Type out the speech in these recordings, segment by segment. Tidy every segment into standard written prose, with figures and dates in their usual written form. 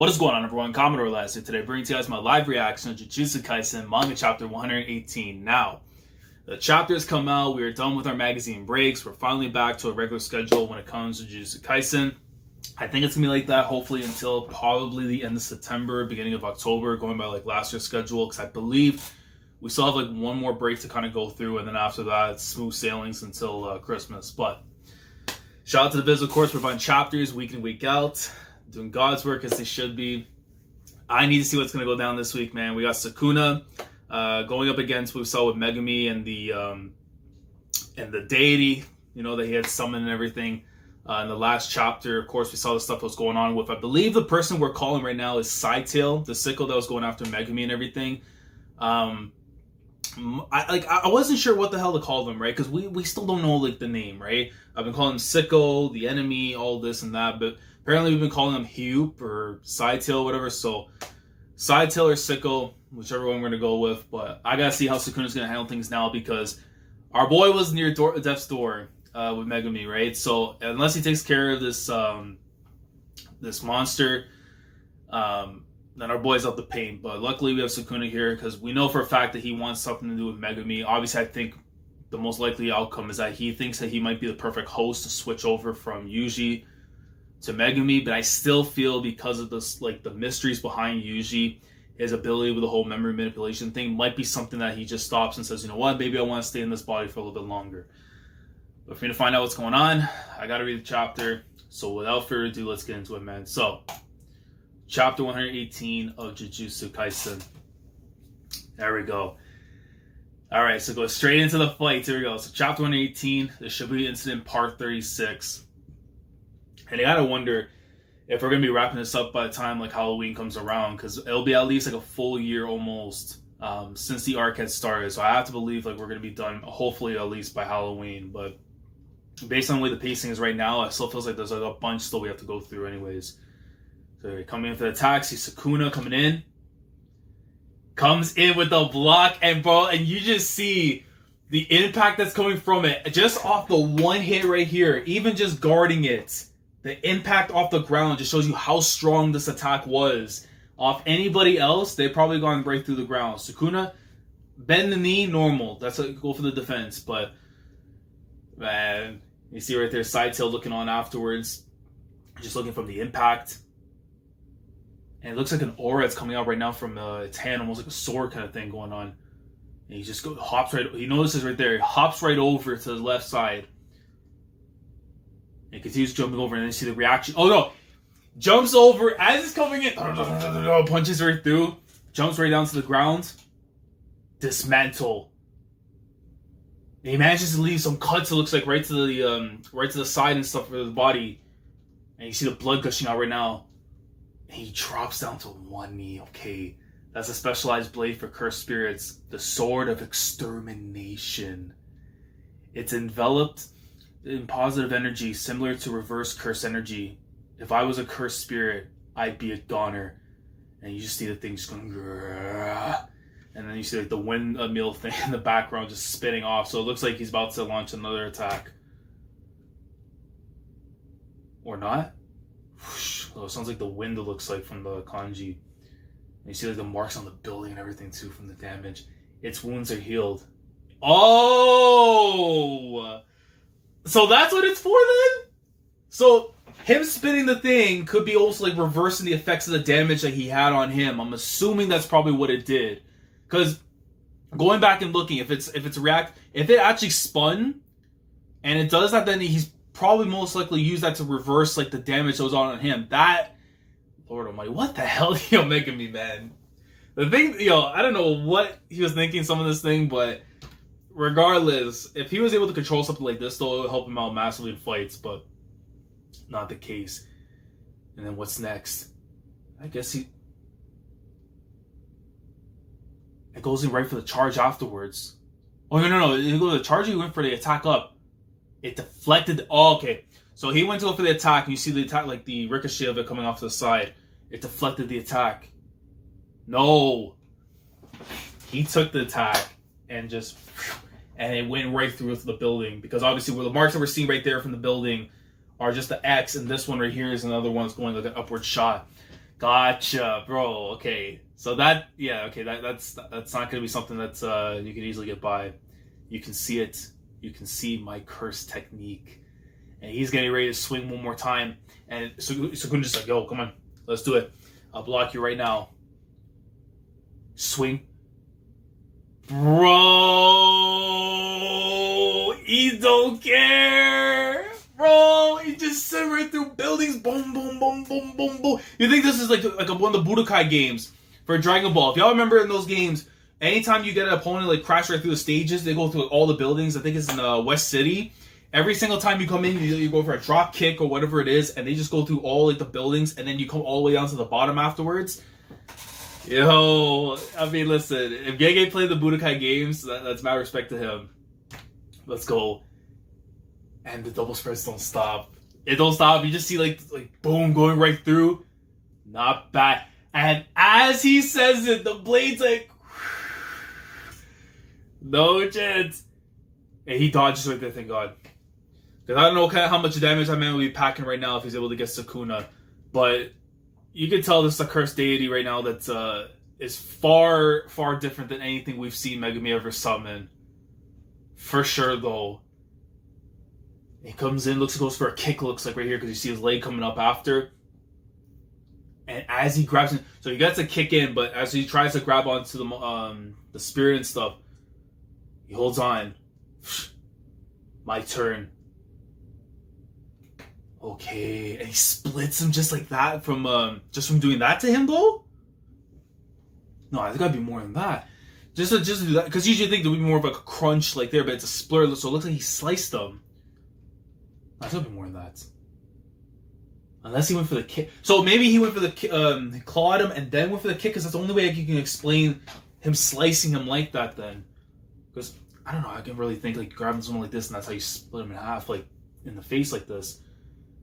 What is going on, everyone? Commodore last year today, bringing to you guys my live reaction to Jujutsu Kaisen manga chapter 118. Now, the chapters come out. We are done with our magazine breaks. We're finally back to a regular schedule when it comes to Jujutsu Kaisen. I think it's gonna be like that hopefully until probably the end of September, beginning of October, going by like last year's schedule, because I believe we still have like one more break to kind of go through, and then after that, it's smooth sailings until Christmas. But shout out to the biz, of course. We're buying chapters week in, week out, doing God's work as they should be. I need to see what's going to go down this week, man. We got Sukuna going up against what we saw with Megumi and the deity, you know, that he had summoned and everything in the last chapter. Of course, we saw the stuff that was going on with, I believe the person we're calling right now is Sidetail, the sickle that was going after Megumi and everything. I wasn't sure what the hell to call them, right? Because we still don't know like the name, right? I've been calling him Sickle, the enemy, all this and that, but apparently we've been calling him Hupe or Sidetail, whatever. So Sidetail or Sickle, whichever one we're gonna go with. But I gotta see how Sukuna's gonna handle things now, because our boy was near death's door with Megumi, right? So unless he takes care of this this monster, then our boy's up the pain. But luckily we have Sukuna here, because we know for a fact that he wants something to do with Megumi. Obviously, I think the most likely outcome is that he thinks that he might be the perfect host to switch over from Yuji to Megumi. But I still feel, because of this, like the mysteries behind Yuji, his ability with the whole memory manipulation thing might be something that he just stops and says, you know what, maybe I want to stay in this body for a little bit longer. But for me to find out what's going on, I gotta read the chapter. So without further ado, let's get into it, man. So chapter 118 of Jujutsu Kaisen. There we go. Alright, so go straight into the fights. Here we go. So chapter 118, the Shibuya Incident Part 36. And I gotta wonder if we're gonna be wrapping this up by the time like Halloween comes around, because it'll be at least like a full year almost since the arc had started. So I have to believe like we're gonna be done hopefully at least by Halloween. But based on the way the pacing is right now, it still feels like there's like a bunch still we have to go through anyways. So coming in for the attack, see Sukuna coming in. Comes in with the block, and bro, and you just see the impact that's coming from it. Just off the one hit right here, even just guarding it, the impact off the ground just shows you how strong this attack was. Off anybody else, they've probably gone right through the ground. Sukuna, bend the knee, normal. That's a go for the defense. But man, you see right there, Sidetail looking on afterwards, just looking from the impact. And it looks like an aura that's coming out right now from its hand, almost like a sword kind of thing going on. And he just hops right, he notices right there, he hops right over to the left side. And continues jumping over, and then you see the reaction. Oh no! Jumps over as it's coming in, punches right through, jumps right down to the ground. Dismantle. And he manages to leave some cuts, it looks like, right to the side and stuff of the body. And you see the blood gushing out right now. He drops down to one knee. Okay, that's a specialized blade for cursed spirits. The Sword of Extermination. It's enveloped in positive energy, similar to reverse curse energy. If I was a cursed spirit, I'd be a goner. And you just see the thing just going, grrr. And then you see like the windmill thing in the background just spinning off. So it looks like he's about to launch another attack. Or not? Oh, it sounds like the wind it looks like from the kanji. And you see like the marks on the building and everything too from the damage. Its wounds are healed. Oh! So that's what it's for then? So him spinning the thing could be also like reversing the effects of the damage that he had on him. I'm assuming that's probably what it did. Because going back and looking, if it actually spun and it does that, then he's probably most likely use that to reverse like the damage that was on him. That, Lord Almighty, what the hell, making me, man. The thing, I don't know what he was thinking some of this thing, but regardless, if he was able to control something like this, though, it would help him out massively in fights, but not the case. And then what's next? I guess it goes in right for the charge afterwards. Oh, no. It goes to the charge, he went for the attack up. It deflected. Oh, okay. So he went to go for the attack, and you see the attack, like the ricochet of it coming off to the side. It deflected the attack. No. He took the attack and just, and it went right through the building. Because obviously, where the marks that we're seeing right there from the building are just the X, and this one right here is another one that's going like an upward shot. Gotcha, bro. Okay, so that, yeah, okay, that's not gonna be something that's you can easily get by. You can see it. You can see my curse technique, and he's getting ready to swing one more time. And Sukuna just like, yo, come on, let's do it. I'll block you right now. Swing, bro. He don't care. Bro, he just sent right through buildings. Boom, boom, boom, boom, boom, boom. You think this is like one of the Budokai games for Dragon Ball? If y'all remember in those games, anytime you get an opponent like crash right through the stages, they go through all the buildings. I think it's in West City. Every single time you come in, you go for a drop kick or whatever it is, and they just go through all like the buildings, and then you come all the way down to the bottom afterwards. Yo, I mean, listen, if Gege played the Budokai games, that's my respect to him. Let's go. And the double spreads don't stop. It don't stop. You just see like boom, going right through. Not bad. And as he says it, the blade's like, no chance. And he dodges right there, thank God. Because I don't know how much damage that man will be packing right now if he's able to get Sukuna. But you can tell this is a cursed deity right now that is far, far different than anything we've seen Megumi ever summon. For sure, though. He comes in, goes for a kick, looks like right here, because you see his leg coming up after. And as he grabs him, so he gets a kick in, but as he tries to grab onto the spirit and stuff, he holds on. My turn. Okay, and he splits him just like that from doing that to him, though. No, there's gotta be more than that. Just to do that, because usually you think there would be more of a crunch like there, but it's a splur, so it looks like he sliced him. There's gotta be more than that. Unless he went for the kick. So maybe he went for the he clawed him and then went for the kick, because that's the only way you can explain him slicing him like that then. Because, I don't know, I can really think like grabbing someone like this and that's how you split him in half, like in the face like this.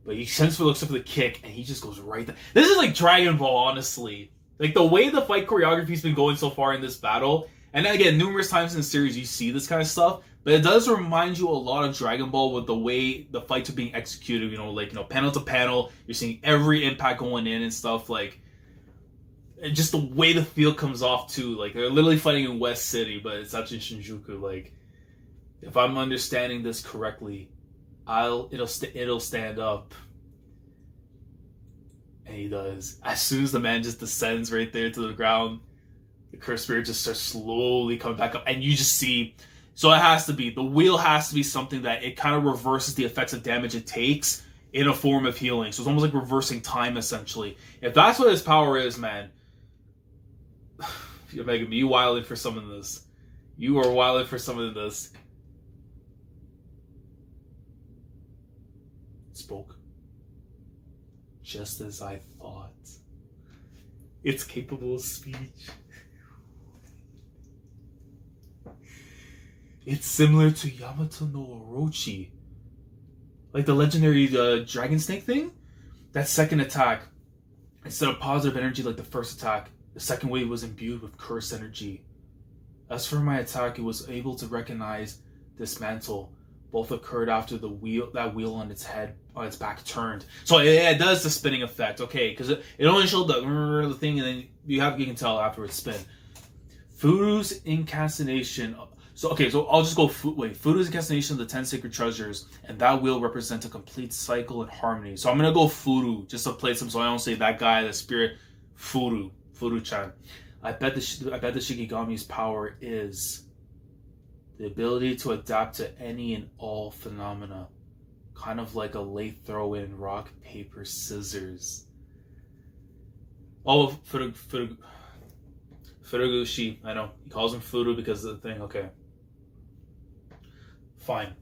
But he sends for looks up for the kick and he just goes right there. This is like Dragon Ball, honestly. Like the way the fight choreography's been going so far in this battle, and then again, numerous times in the series you see this kind of stuff, but it does remind you a lot of Dragon Ball with the way the fights are being executed, panel to panel, you're seeing every impact going in and stuff, like, and just the way the feel comes off too, like, they're literally fighting in West City, but it's actually Shinjuku, like, if I'm understanding this correctly, it'll stand up. And he does. As soon as the man just descends right there to the ground, the cursed spirit just starts slowly coming back up, and you just see. So it has to be, the wheel has to be something that it kind of reverses the effects of damage it takes in a form of healing. So it's almost like reversing time, essentially. If that's what his power is, man, Megumi, you wilding for some of this. You are wilding for some of this. Spoke. Just as I thought. It's capable of speech. It's similar to Yamato no Orochi. Like the legendary dragon snake thing? That second attack, instead of positive energy like the first attack, the second wave was imbued with cursed energy. As for my attack, it was able to recognize dismantle. Both occurred after that wheel on its back turned. So it does the spinning effect, okay? Because it only showed the thing, and then you can tell afterwards spin. Furu's incantation. So I'll just go. Furu's incantation of the 10 sacred treasures, and that wheel represents a complete cycle and harmony. So I'm gonna go Furu just to play some, so I don't say that guy, the spirit. Furu-chan. I bet the Shikigami's power is the ability to adapt to any and all phenomena, kind of like a late throw-in rock, paper, scissors. Oh, Furugushi. I know he calls him Furu because of the thing. Okay, fine.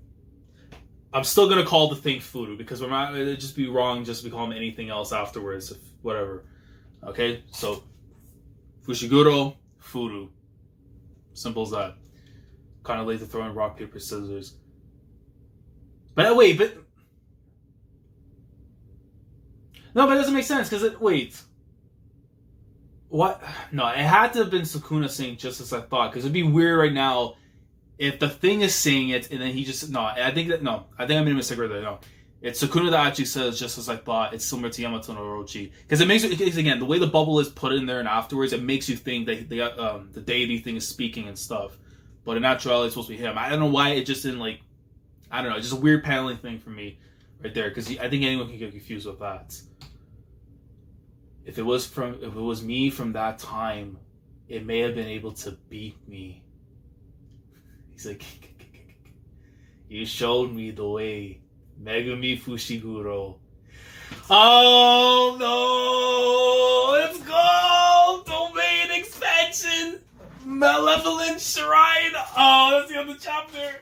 I'm still gonna call the thing Furu because we're not. It'd just be wrong just to call him anything else afterwards. Whatever. Okay, so Fushiguro, Furu. Simple as that. Kind of late to throw in rock, paper, scissors. But wait, but no, but it doesn't make sense because wait. What? No, it had to have been Sukuna saying just as I thought, because it'd be weird right now if the thing is saying it and then he just I think I made a mistake right there. No, It's Sukuna that actually says, just as I thought, it's similar to Yamato no Orochi. Because it makes it, again, the way the bubble is put in there and afterwards, it makes you think that the deity thing is speaking and stuff. But in actuality, it's supposed to be him. I don't know why it just didn't, like, I don't know, just a weird paneling thing for me right there. Because I think anyone can get confused with that. If it was me from that time, it may have been able to beat me. He's like, you showed me the way. Megumi Fushiguro. Oh no! Let's go! Domain expansion! Malevolent Shrine! Oh, that's the other chapter!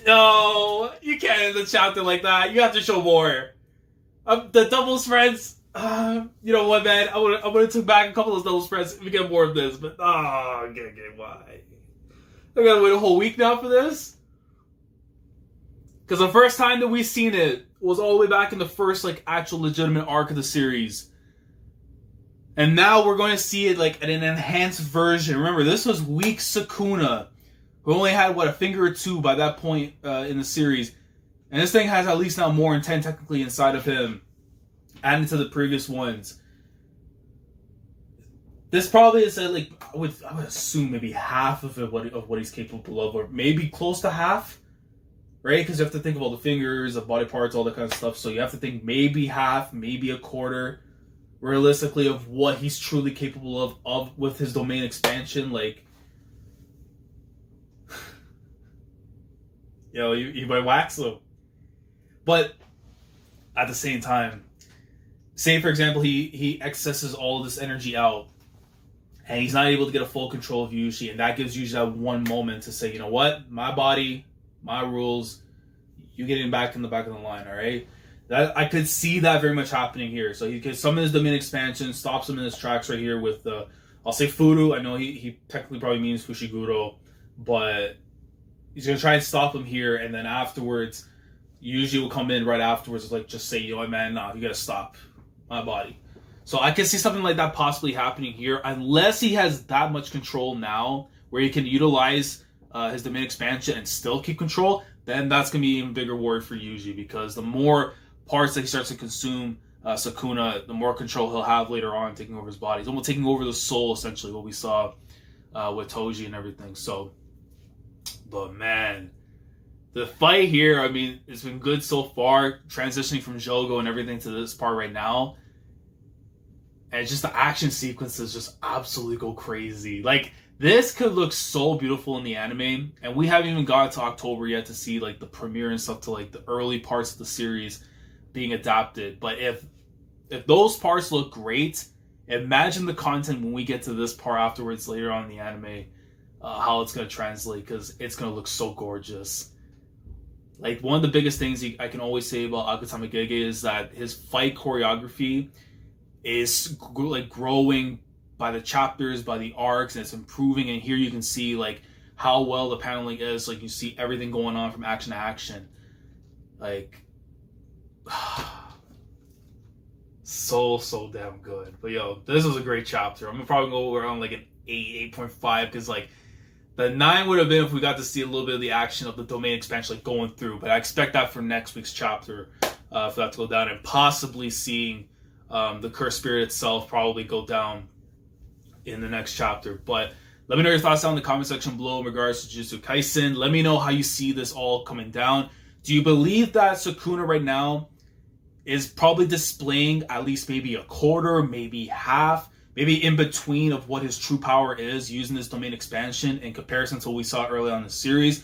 No, you can't end the chapter like that. You have to show more. The double spreads. You know what, man? I would have took back a couple of those double spreads if we get more of this, but why? I gotta wait a whole week now for this? Because the first time that we seen it was all the way back in the first, like, actual legitimate arc of the series. And now we're going to see it, like, in an enhanced version. Remember, this was weak Sukuna, who only had, a finger or two by that point in the series. And this thing has at least now more intent technically inside of him, adding to the previous ones. This probably is, like, I would assume maybe half of it, what he's capable of, or maybe close to half. Right? Because you have to think of all the fingers, the body parts, all that kind of stuff. So you have to think maybe half, maybe a quarter, realistically, of what he's truly capable of with his domain expansion. Like, you might wax him. But at the same time, say for example, he accesses all of this energy out, and he's not able to get a full control of Yuji, and that gives Yuji that one moment to say, you know what, my body, my rules, you getting back in the back of the line, all right? That I could see that very much happening here. So he could summon his domain expansion, stops him in his tracks right here with I'll say Furu. I know he technically probably means Fushiguro, but he's gonna try and stop him here, and then afterwards, Yuji will come in right afterwards, like, just say, you know what, man, nah, you gotta stop my body. So I can see something like that possibly happening here, unless he has that much control now, where he can utilize his domain expansion and still keep control. Then that's going to be an even bigger worry for Yuji, because the more parts that he starts to consume Sukuna, the more control he'll have later on, taking over his body. He's almost taking over the soul, essentially, what we saw with Toji and everything. So, but man, the fight here, I mean, it's been good so far, transitioning from Jogo and everything to this part right now. And just the action sequences just absolutely go crazy. Like, this could look so beautiful in the anime, and we haven't even got to October yet to see, like, the premiere and stuff, to, like, the early parts of the series being adapted. But if those parts look great, imagine the content when we get to this part afterwards later on in the anime, how it's going to translate, because it's going to look so gorgeous. Like, one of the biggest things I can always say about Akutami Gege is that his fight choreography is, like, growing by the chapters, by the arcs, and it's improving. And here you can see, like, how well the paneling is. Like, you see everything going on from action to action. Like, so damn good. But yo, this was a great chapter. I'm gonna probably go around like an 8.5, because like the 9 would have been if we got to see a little bit of the action of the domain expansion, like, going through. But I expect that for next week's chapter, for that to go down, and possibly seeing the cursed spirit itself probably go down in the next chapter. But let me know your thoughts down in the comment section below in regards to Jujutsu Kaisen. Let me know how you see this all coming down. Do you believe that Sukuna right now is probably displaying at least maybe a quarter, maybe half, maybe in between of what his true power is using this domain expansion in comparison to what we saw early on in the series?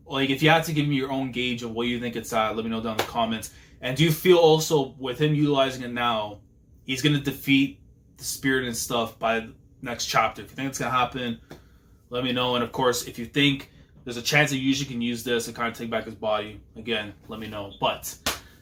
Like, if you had to give me your own gauge of what you think it's at, let me know down in the comments. And do you feel also with him utilizing it now, he's going to defeat the spirit and stuff by next chapter? If you think it's going to happen, let me know. And of course, if you think there's a chance that Yuji can use this and kind of take back his body, again, let me know. But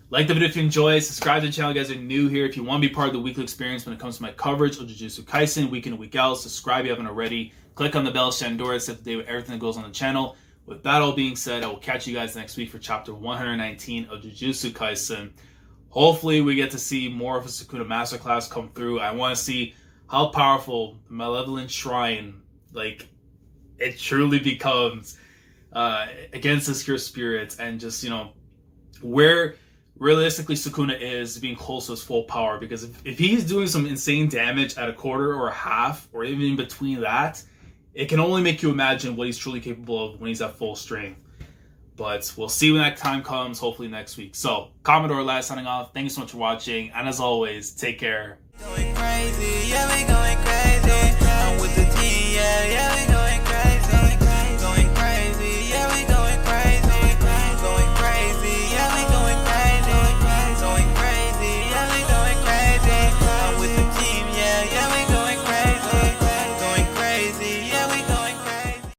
like the video if you enjoyed, subscribe to the channel if you guys are new here. If you want to be part of the weekly experience when it comes to my coverage of Jujutsu Kaisen, week in and week out, subscribe if you haven't already. Click on the bell, Shandora, set the day with everything that goes on the channel. With that all being said, I will catch you guys next week for chapter 119 of Jujutsu Kaisen. Hopefully we get to see more of a Sukuna masterclass come through. I want to see how powerful the Malevolent Shrine, like, it truly becomes against this cursed spirits, and just, you know, where realistically Sukuna is being close to his full power. Because if he's doing some insane damage at a quarter or a half, or even in between that, it can only make you imagine what he's truly capable of when he's at full strength. But we'll see when that time comes, hopefully next week. So, Commodore Lad signing off. Thank you so much for watching. And as always, take care. Going crazy, yeah, we going crazy. I'm with the team, yeah, yeah.